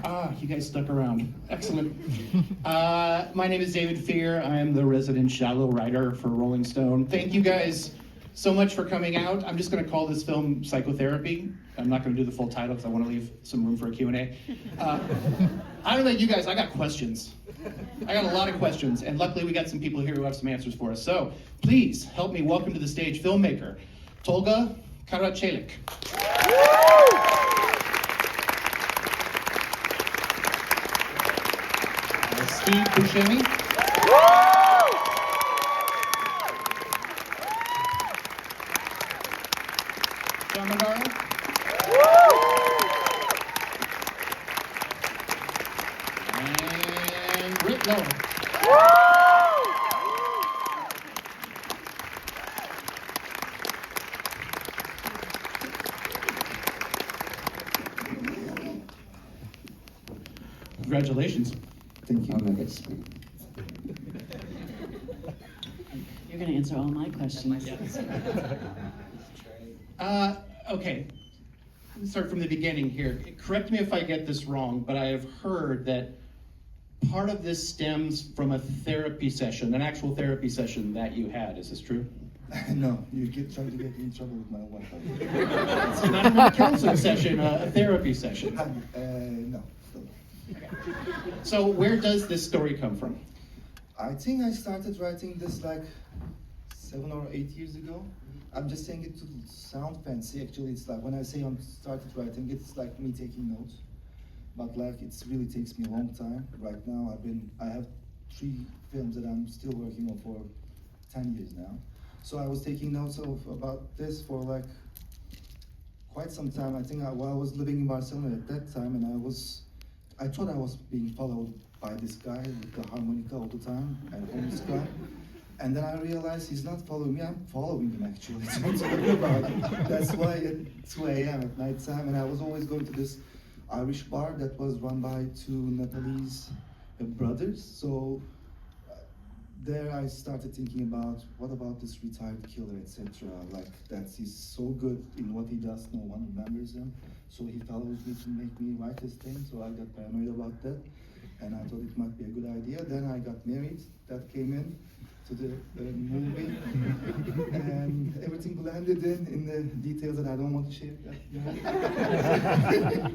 You guys stuck around. Excellent. My name is David Fear. I am the resident shallow writer for Rolling Stone. Thank you guys so much for coming out. I'm just going to call this film Psychotherapy. I'm not going to do the full title because I want to leave some room for a Q&A. I don't know you guys, I got questions. I got a lot of questions, and luckily we got some people here who have some answers for us. So please help me welcome to the stage filmmaker Tolga Karaçelik. Steve Buscemi. Magaro. And Britt. Congratulations. Thank you. You're going to answer all my questions. Okay. Let's start from the beginning here. Correct me if I get this wrong, but I have heard that part of this stems from a therapy session, an actual therapy session that you had. Is this true? No, you trying to get me in trouble with my wife. It's not even a counseling session, a therapy session. No. So where does this story come from? I think I started writing this like 7 or 8 years ago. I'm just saying it to sound fancy. Actually, it's like when I say I started writing, it's like me taking notes. But like it really takes me a long time. Right now, I have 3 films that I'm still working on for 10 years now. So I was taking notes about this for like quite some time. I think while I was living in Barcelona at that time, and I thought I was being followed by this guy with the harmonica all the time, and homeless guy. And then I realized he's not following me, I'm following him actually. So I'm talking about it. That's why at 2 a.m. at night time, and I was always going to this Irish bar that was run by 2 Nepalese brothers. So there I started thinking about, what about this retired killer, etc. Like that he's so good in what he does, no one remembers him. So he follows me to make me write his thing, so I got paranoid about that. And I thought it might be a good idea. Then I got married, that came in to the movie. And everything blended in the details that I don't want to share.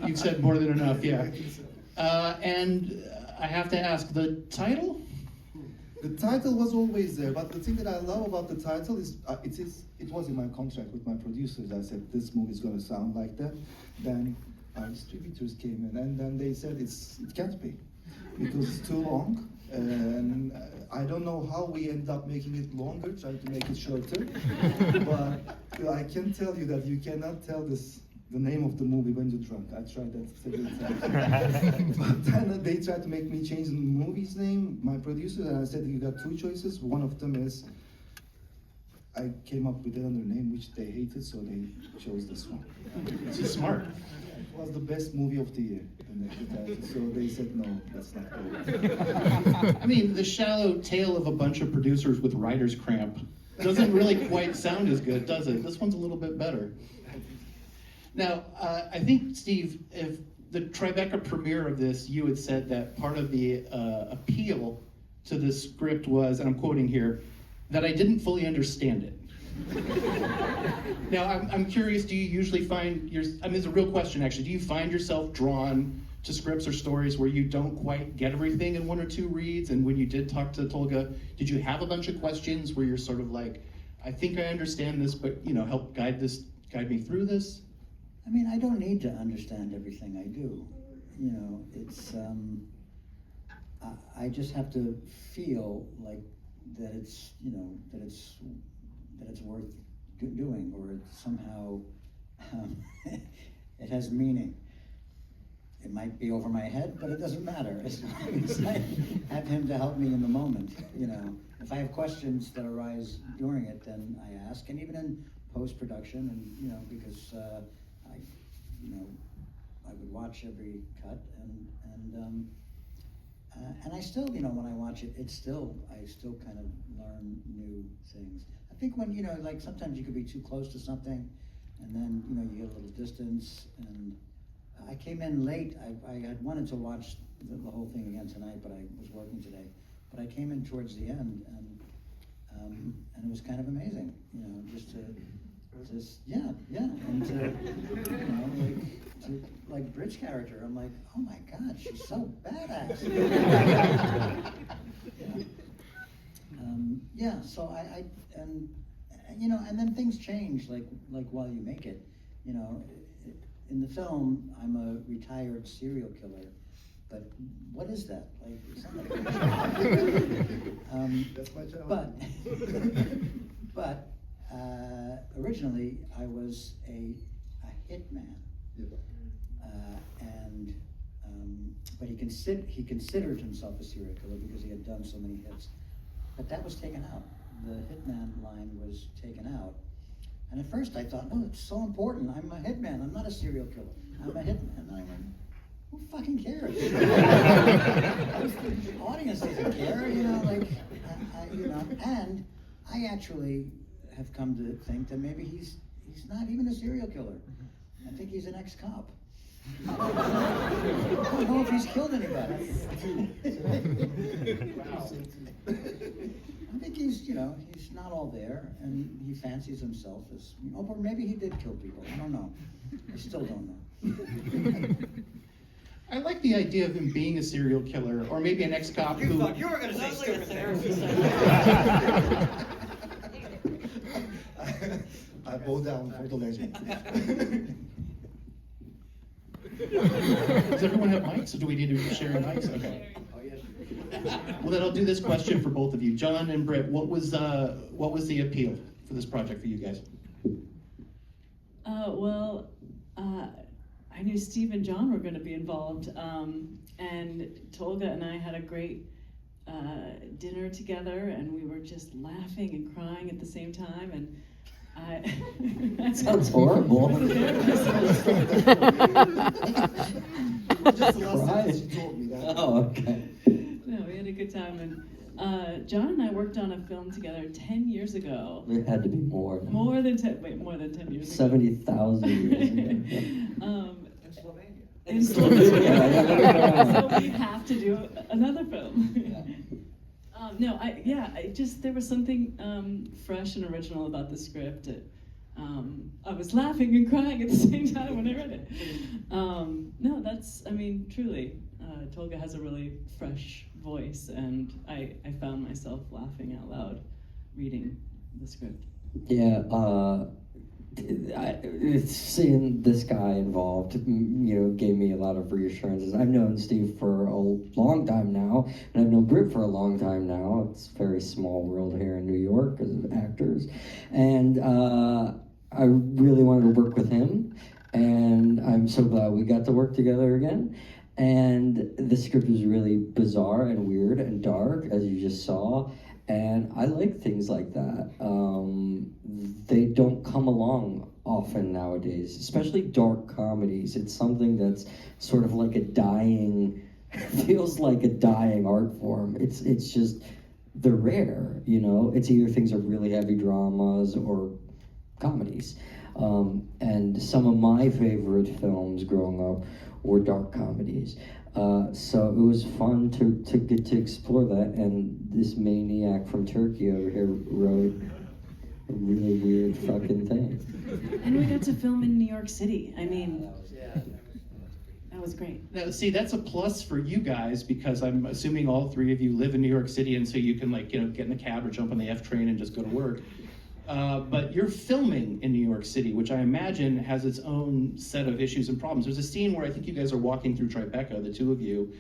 You've said more than enough, yeah. And I have to ask, the title? The title was always there, but the thing that I love about the title is, it was in my contract with my producers. I said, this movie is going to sound like that. Then our distributors came in, and then they said, it can't be, because it's too long. And I don't know how we end up making it longer, trying to make it shorter. But I can tell you that you cannot tell the name of the movie when you're drunk. I tried that several times. But then they tried to make me change the movie's name, my producers, and I said, you got 2 choices. One of them is, I came up with another name which they hated, so they chose this one. This is smart. It was the best movie of the year. So they said, no, that's not good. I mean, the shallow tale of a bunch of producers with writer's cramp doesn't really quite sound as good, does it? This one's a little bit better. Now, I think, Steve, if the Tribeca premiere of this, you had said that part of the appeal to the script was, and I'm quoting here, that I didn't fully understand it. Now, I'm curious, do you usually find it's a real question actually, do you find yourself drawn to scripts or stories where you don't quite get everything in 1 or 2 reads? And when you did talk to Tolga, did you have a bunch of questions where you're sort of like, I think I understand this, but help guide me through this? I mean, I don't need to understand everything I do. It's, I just have to feel like that it's, that it's worth doing, or it's somehow, it has meaning. It might be over my head, but it doesn't matter. As long as I have him to help me in the moment, If I have questions that arise during it, then I ask, and even in post-production, and, because I would watch every cut, and I still, when I watch it, I still kind of learn new things. I think when, like sometimes you could be too close to something, and then, you get a little distance, and I came in late. I had wanted to watch the whole thing again tonight, but I was working today. But I came in towards the end, and it was kind of amazing, you know, just and to like Britt's character. I'm like, oh my God, she's so badass. So I you know, and then things change, like while you make it, you know. In the film, I'm a retired serial killer, but what is that? Like, it's not like That's my job. But originally, I was a hitman, but he considered himself a serial killer because he had done so many hits. But that was taken out. The hitman line was taken out. And at first I thought, oh, it's so important. I'm a hitman. I'm not a serial killer. I'm a hitman. And I went, who fucking cares? The audience doesn't care, you know, like, you know. And I actually have come to think that maybe he's not even a serial killer. I think he's an ex-cop. I don't know if he's killed anybody. I think he's, you know, he's not all there, and he fancies himself as, you know, or maybe he did kill people. I don't know. I still don't know. I like the idea of him being a serial killer, or maybe an ex-cop You who... thought you were going to say stupid things. I bow down for the legend. Does everyone have mics, or do we need to share mics? Okay. Well, then I'll do this question for both of you. John and Britt, what was the appeal for this project for you guys? I knew Steve and John were going to be involved, and Tolga and I had a great dinner together, and we were just laughing and crying at the same time, and That sounds horrible. Just the last time she told me that. Oh, okay. No, we had a good time, and John and I worked on a film together 10 years ago. It had to be more. More than 10 years ago. 70,000 years ago. In Slovenia. Yeah. So we have to do another film. There was something fresh and original about the script. I was laughing and crying at the same time when I read it. Truly, Tolga has a really fresh voice, and I found myself laughing out loud reading the script. Yeah, seeing this guy involved, gave me a lot of reassurances. I've known Steve for a long time now, and I've known Britt for a long time now. It's a very small world here in New York as actors, and I really wanted to work with him, and I'm so glad we got to work together again. And the script was really bizarre and weird and dark, as you just saw. And I like things like that. They don't come along often nowadays, especially dark comedies. It's something that's sort of like feels like a dying art form. It's just, they're rare, It's either things are really heavy dramas or comedies. And some of my favorite films growing up were dark comedies. So it was fun to get to explore that, and this maniac from Turkey over here wrote a really weird fucking thing. And we got to film in New York City. That was great. Now, see, that's a plus for you guys, because I'm assuming all three of you live in New York City, and so you can get in the cab or jump on the F train and just go to work. But you're filming in New York City, which I imagine has its own set of issues and problems. There's a scene where I think you guys are walking through Tribeca, the two of you.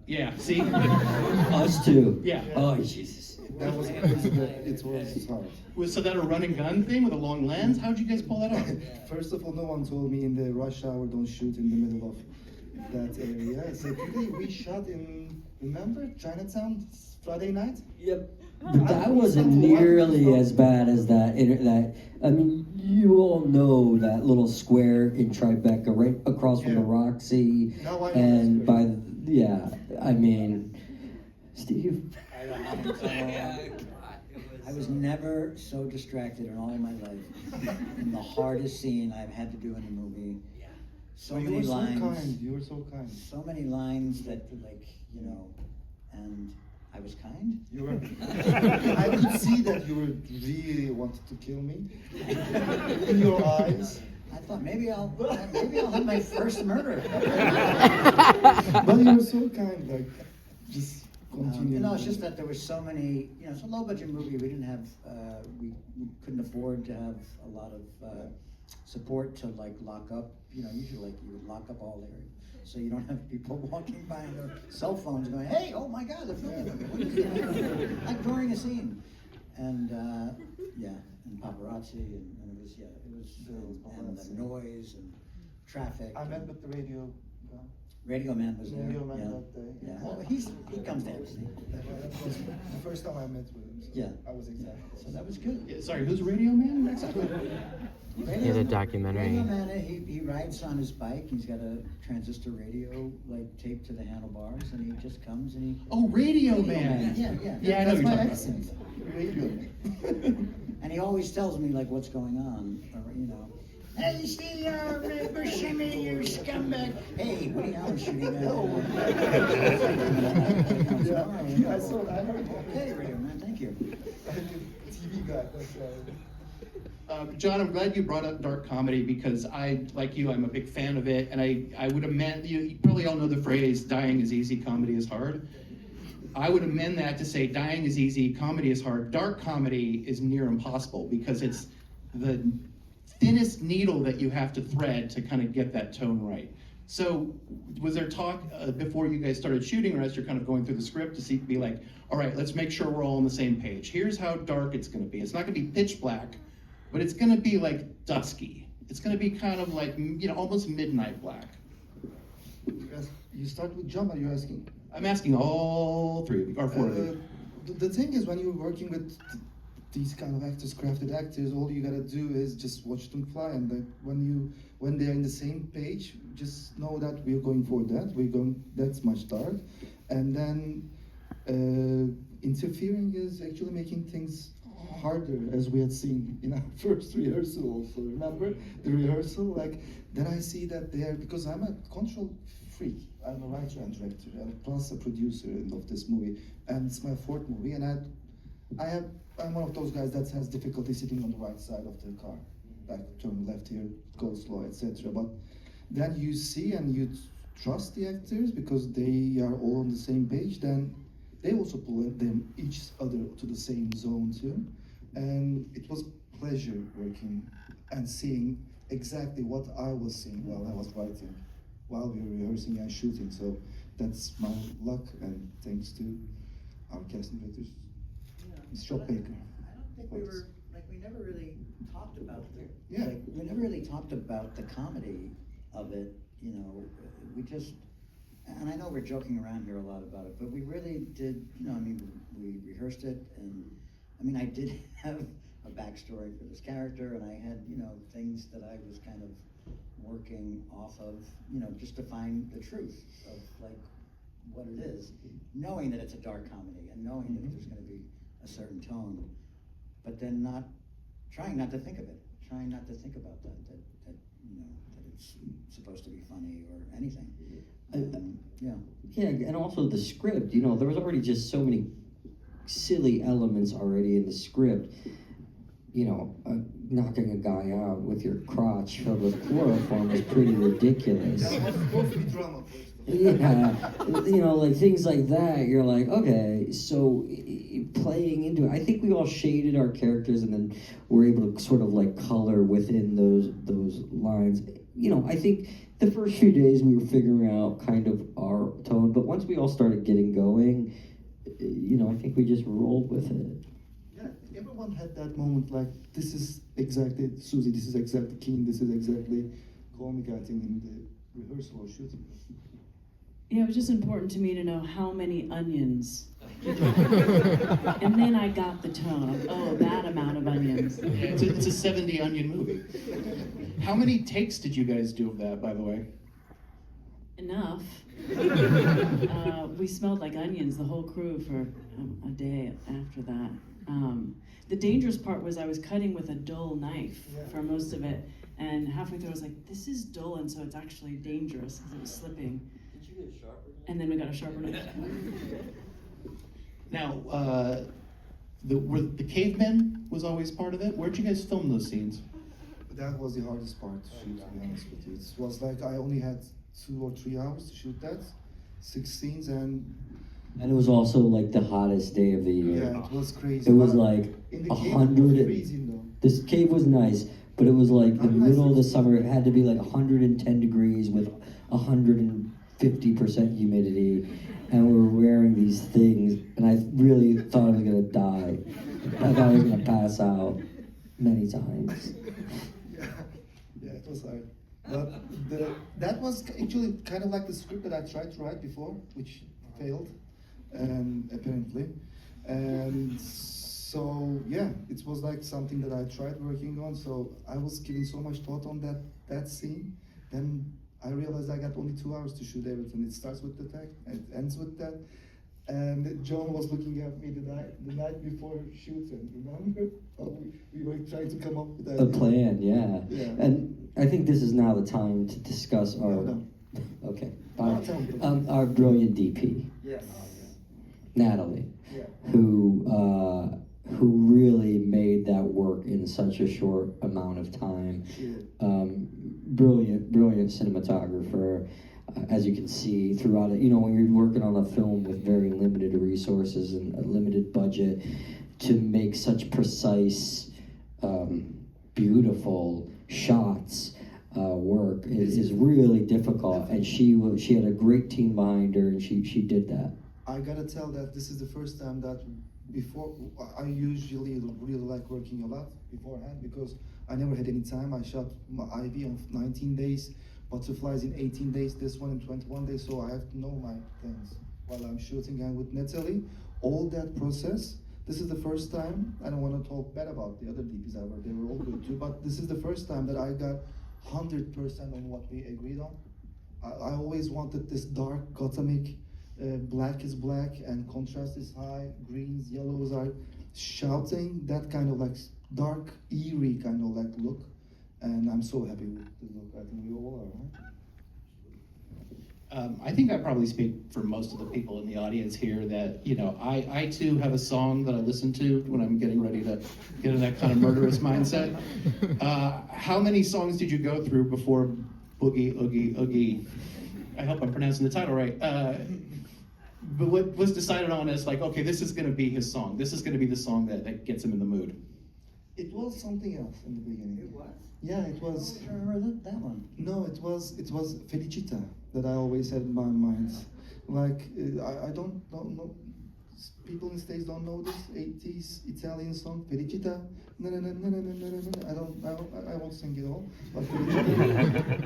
Yeah, see? Us too. Yeah. Oh, Jesus. That was it was hard. Was that a run and gun thing with a long lens? How'd you guys pull that off? First of all, no one told me in the rush hour don't shoot in the middle of that area. So today we shot in, remember, Chinatown, Friday night? Yep. But that wasn't nearly as bad as that. You all know that little square in Tribeca, right across from the Roxy, and Steve. I was never so distracted in all my life. In the hardest scene I've had to do in a movie. so you many were so lines. kind. You were so kind. So many lines that, like, you know, and I was kind. You were. I could see that you were really wanted to kill me in your eyes. I thought maybe I'll have my first murder. But you were so kind. Like, just continue. No, it's just that there was so many, you know, it's a low budget movie. We didn't have, we couldn't afford to have a lot of support to like lock up. You know, usually like you would lock up all areas. So you don't have people walking by on their cell phones going, hey, oh my God, they're filming them. What is it? Like during a scene. And yeah, and paparazzi, and it was, and the noise and traffic. I met with the radio guy. Radio Man was there. Radio Man yeah. that day. Yeah, well, he comes to MC. That was the first time I met with him. So Yeah. I was excited. So that was good. Yeah, sorry, who's Radio Man? Yeah, the documentary. Radio Man, he rides on his bike. He's got a transistor radio like taped to the handlebars, and he just comes and he. Oh, Radio Radio Man. Man, yeah. Yeah, I know That's you're my talking accent. about. Radio Man. And he always tells me like what's going on, or you know. Hey, see, Buscemi, you scumbag. Hey, Woody Allen shooting at Yeah, I saw that. I heard that. Okay, Radio Man, thank you. TV guy. That's right. John, I'm glad you brought up dark comedy because I, like you, I'm a big fan of it, and I would amend, you probably all know the phrase, dying is easy, comedy is hard. I would amend that to say dying is easy, comedy is hard. Dark comedy is near impossible because it's the thinnest needle that you have to thread to kind of get that tone right. So was there talk before you guys started shooting, or as you're kind of going through the script to be like, all right, let's make sure we're all on the same page. Here's how dark it's gonna be. It's not gonna be pitch black, but it's gonna be like dusky. It's gonna be kind of like, you know, almost midnight black. Yes, you start with John, are you asking? I'm asking all three of you, or four of you. The thing is, when you're working with these kind of actors, crafted actors, all you gotta do is just watch them fly, and when they're in the same page, just know that we're going for that. We're going. That's much dark, and then interfering is actually making things harder, as we had seen in our first rehearsal. Also, remember the rehearsal? Like then I see that they're, because I'm a control freak. I'm a writer and director, and plus a producer of this movie, and it's my fourth movie, and I'm one of those guys that has difficulty sitting on the right side of the car, like turn left here, go slow, etc. But then you see and you trust the actors because they are all on the same page. Then they also pull them each other to the same zone too, and it was pleasure working and seeing exactly what I was seeing while I was writing, while we were rehearsing and shooting. So that's my luck, and thanks to our casting directors. It's Shop Baker. I don't think we were, like, we never really talked about the, Yeah. like, we never really talked about the comedy of it, you know, we just, and I know we're joking around here a lot about it, but we really did, you know, I mean, we rehearsed it, and, I mean, I did have a backstory for this character, and I had, you know, things that I was kind of working off of, you know, just to find the truth of, like, what it is, knowing that it's a dark comedy, and knowing that there's gonna be a certain tone, but then trying not to think of it, trying not to think about that you know, that it's supposed to be funny or anything. Yeah. Yeah, and also the script, you know, there was already just so many silly elements already in the script. You know, knocking a guy out with your crotch filled with chloroform is pretty ridiculous. That was supposed to be drama. Yeah, you know, like things like that, you're like, okay, so playing into it, I think we all shaded our characters and then we're able to sort of like color within those lines. You know, I think the first few days we were figuring out kind of our tone, but once we all started getting going, you know, I think we just rolled with it. Yeah, everyone had that moment like, this is exactly Susie, this is exactly Keen, this is exactly comic, I think, in the rehearsal or shooting. Yeah, it was just important to me to know how many onions. And then I got the tone of, oh, that amount of onions. Yeah, it's a 70 onion movie. How many takes did you guys do of that, by the way? Enough. We smelled like onions, the whole crew, for a day after that. The dangerous part was I was cutting with a dull knife for most of it, And halfway through, I was like, this is dull, and so it's actually dangerous because it was slipping. Did you get a sharper knife? And then we got a sharper knife. Now, the cavemen was always part of it. Where'd you guys film those scenes? That was the hardest part to shoot, to be honest with you. It was like I only had 2 or 3 hours to shoot that, 6 scenes, and And it was also like the hottest day of the year. yeah, it was crazy. It was But like in the cave, 100. it was freezing though. This cave was nice, but it was like the How nice middle of the is it? summer. It had to be like 110 degrees with 150% humidity, and we were wearing these things, and I really thought I was gonna die. I thought I was gonna pass out many times. Yeah, it was hard. But that was actually kind of like the script that I tried to write before, which failed, apparently. And so, yeah, it was like something that I tried working on. So I was giving so much thought on that scene. Then I realized I got only 2 hours to shoot everything. It starts with the tag, it ends with that. And John was looking at me the night before shooting, remember? We were trying to come up with that. The plan, yeah. Yeah. And I think this is now the time to discuss our. No. Okay. No, tell me. Our brilliant DP, Yes. Natalie, Yeah. who really made that work in such a short amount of time. Brilliant cinematographer, as you can see throughout it. You know, when you're working on a film with very limited resources and a limited budget, to make such precise, beautiful shots work is really difficult. And she had a great team behind her, and she did that. I gotta tell that this is the first time that before, I usually really like working a lot beforehand because I never had any time. I shot my IV on 19 days, Butterflies in 18 days, this one in 21 days, so I have to know my things while I'm shooting. And with Natalie, all that process, this is the first time, I don't want to talk bad about the other DPs I worked, they were all good too, but this is the first time that I got 100% on what we agreed on. I always wanted this dark, Gothamic, black is black and contrast is high, greens, yellows are shouting, that kind of like dark, eerie kind of like look. And I'm so happy with the look. I think we all are, right? I think I probably speak for most of the people in the audience here that, you know, I too have a song that I listen to when I'm getting ready to get in that kind of murderous mindset. How many songs did you go through before Boogie Oogie Oogie? I hope I'm pronouncing the title right. But what was decided on as like, okay, this is going to be his song. This is going to be the song that gets him in the mood. It was something else in the beginning. It was? Yeah, it was. I remember that one. No, it was Felicita that I always had in my mind. Like I don't know. People in the States don't know this 80s Italian song Felicita. No. I won't sing it all. But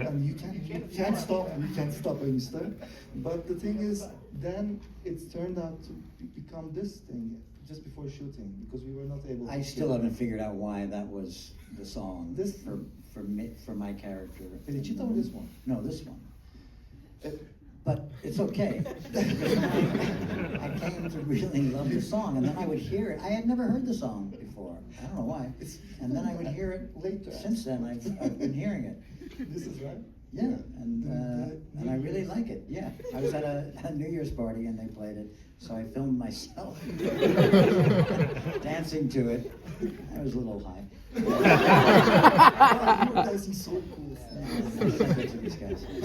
and you can't stop. You can't stop when you start. But the thing is, then it's turned out to become this thing just before shooting because we were not able. I still haven't figured out why that was the song This- for my character. Felicita or this one? No, this one. Uh, But it's okay. I came to really love the song, and then I would hear it. I had never heard the song before. I don't know why. And then I would hear it Later. Since then, I've been hearing it. This is right. Yeah, and I really like it. Yeah, I was at a New Year's party and they played it, so I filmed myself dancing to it. I was a little high. You were dancing so cool. I sent it to these guys. I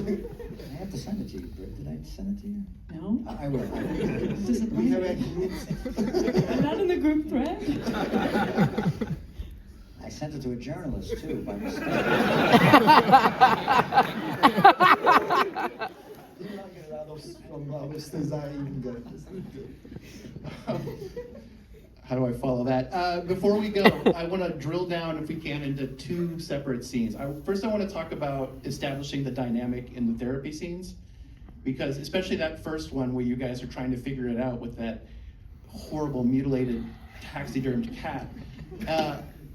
have to send it to you, Britt. Did I send it to you? No? I will. We have a group. I'm not in the group thread. I sent it to a journalist too, by mistake. Did not get it out from our stays. I even got this. How do I follow that? Before we go, I want to drill down, if we can, into 2 separate scenes. First, I want to talk about establishing the dynamic in the therapy scenes, because especially that first one where you guys are trying to figure it out with that horrible, mutilated, taxidermed cat.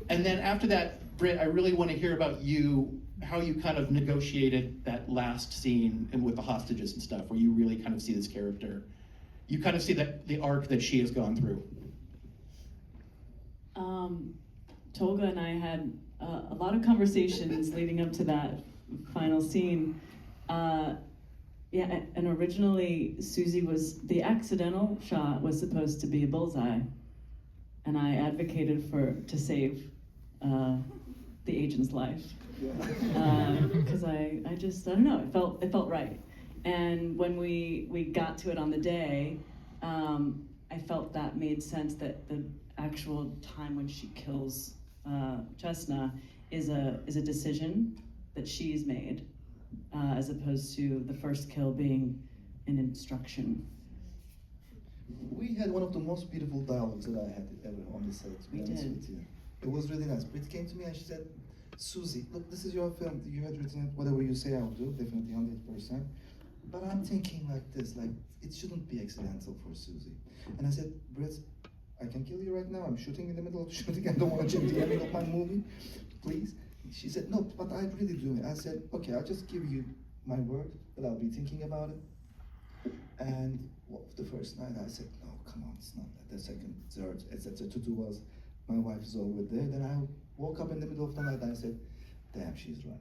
And then after that, Britt, I really want to hear about you, how you kind of negotiated that last scene and with the hostages and stuff, where you really kind of see this character. You kind of see the arc that she has gone through. Tolga and I had a lot of conversations leading up to that final scene. Yeah, and originally Susie the accidental shot was supposed to be a bullseye, and I advocated to save the agent's life. Because I don't know, it felt right. And when we got to it on the day, I felt that made sense, that the actual time when she kills Chesna is a decision that she's made, as opposed to the first kill being an instruction. We had one of the most beautiful dialogues that I had ever on the set, to be honest with you. It was really nice. Britt came to me and she said, Susie, look, this is your film. You had written it. Whatever you say, I'll do. Definitely 100%. But I'm thinking like this, like, it shouldn't be accidental for Susie. And I said, Britt, I can kill you right now. I'm shooting in the middle of shooting. I don't want to change the ending of my movie. Please. She said, no, but I really do it. I said, okay, I'll just give you my word that I'll be thinking about it. And the first night I said, no, come on, it's not that. The second, third, etc. To do was, my wife is over there. Then I woke up in the middle of the night and I said, damn, she's right.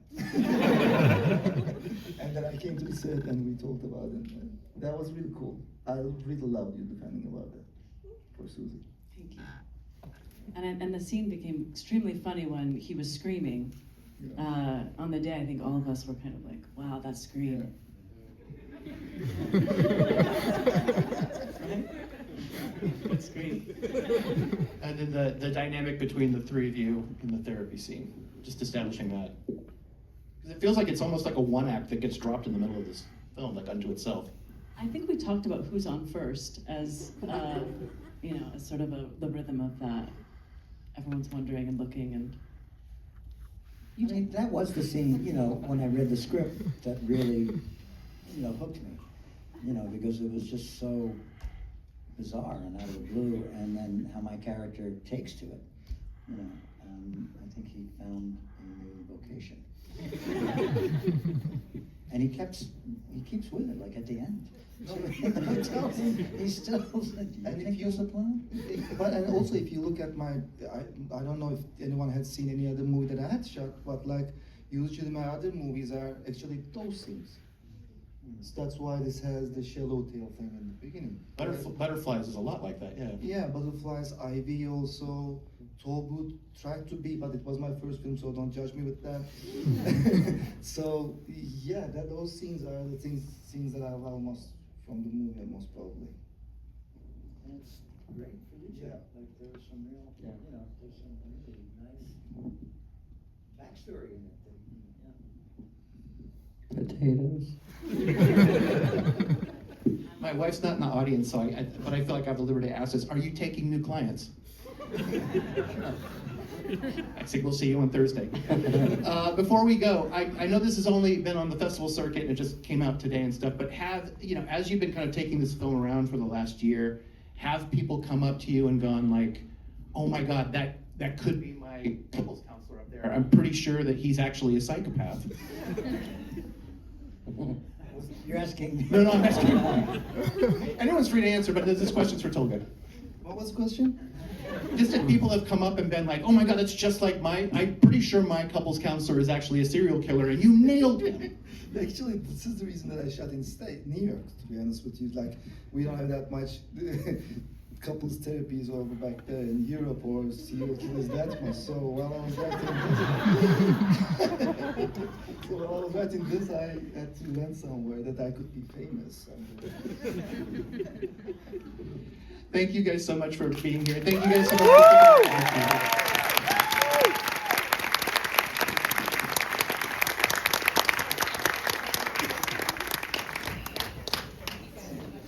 And then I came to the set and we talked about it. And that was really cool. I really loved you defending about that for Susie. Thank you. And the scene became extremely funny when he was screaming. On the day, I think all of us were kind of like, wow, that scream. Good scream. And then the dynamic between the three of you in the therapy scene, just establishing that. Because it feels like it's almost like a one act that gets dropped in the middle of this film, like unto itself. I think we talked about who's on first as, as sort of the rhythm of that. Everyone's wondering and looking and. I mean, that was the scene, when I read the script, that really, hooked me, because it was just so bizarre and out of the blue, and then how my character takes to it, I think he found a new vocation. And he keeps with it, like at the end. He's still, And think he was the plan? And also, if you look at I don't know if anyone had seen any other movie that I had shot, but like usually my other movies are actually those scenes. So that's why this has the shallow tail thing in the beginning. Butterflies is a lot like that, yeah. Yeah, Butterflies, Ivy also, Tolga tried to be, but it was my first film, so don't judge me with that. So yeah, those scenes are the scenes that I've almost from the movie, most probably. And it's great for you. Yeah. Like there's some real, there's some really nice backstory in it. Potatoes. My wife's not in the audience, so but I feel like I have the liberty to ask this. Are you taking new clients? I think we'll see you on Thursday. Before we go, I know this has only been on the festival circuit and it just came out today and stuff, but as you've been kind of taking this film around for the last year, have people come up to you and gone like, oh my God, that could be my couples counselor up there. I'm pretty sure that he's actually a psychopath. You're asking? No, I'm asking you. Anyone's free to answer, but this question's for Tolga. What was the question? Just that people have come up and been like, oh my God, that's just like I'm pretty sure my couples counselor is actually a serial killer and you nailed him. Actually, this is the reason that I shot in New York, to be honest with you. Like, we don't have that much couples therapies over back there in Europe or serial killers that much. So while I was writing this, I had to learn somewhere that I could be famous. Thank you guys so much for being here. Thank you guys so much for